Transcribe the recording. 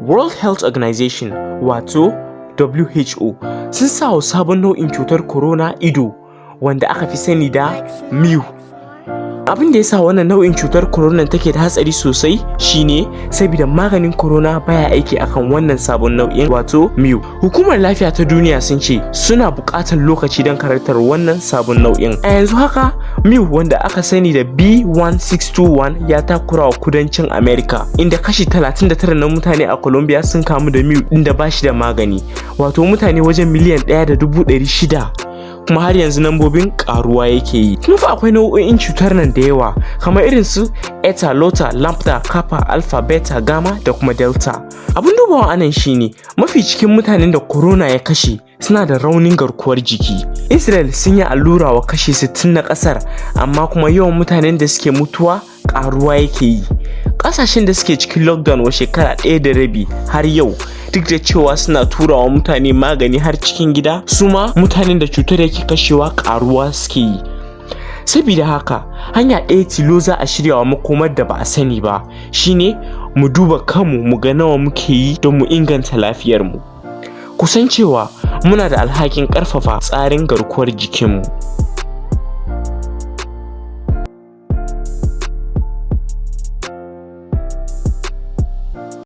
World Health Organization wato WHO sun sa wa sabon nau'in cutar corona ido wanda aka fi sani da mu. Abin da ya sa wannan nau'in cutar corona take da hatsari sosai shine saboda maganin corona baya aiki akan wannan sabon nau'in wato mu. Hukumar lafiya ta duniya sun ce suna buƙatar lokaci don karantar wannan sabon nau'in. A yanzu haka mu wanda aka sani da B1621 ya takura wa kudancin America, inda kashi 39 na mutane a Colombia sun kamu da mu inda ba shi da magani, wato mutane wajen miliyan 1.600. kuma har yanzu nambobin karuwa yake yi. Kuma fa akwai nau'o'in cutar nan da yawa kamar irin su eta, lota, lambda, kappa, alpha, beta, gamma da kuma delta. Abin dubawa anan shine mafi cikin mutanen da corona ya kashe suna da raunin garkuwar jiki. Israel sun yi allura wa kashi 60 na kasar, amma kuma yawan mutanen da suke mutuwa karuwa yake yi. Kasashen da suke cikin lockdown wa shekara 1.5 har yau, duk da cewa suna turawa mutane magani har cikin gida, su ma mutanen da cutar yake kashewa karuwa suke yi. Saboda haka hanya ɗaya tilo za a shirya wa makomar da ba a sani ba shine mu duba kanmu mu ga nawa muke yi don mu inganta lafiyarmu. Kusan cewa muna da alhakin ƙarfafa tsarin garkuwar jikinmu.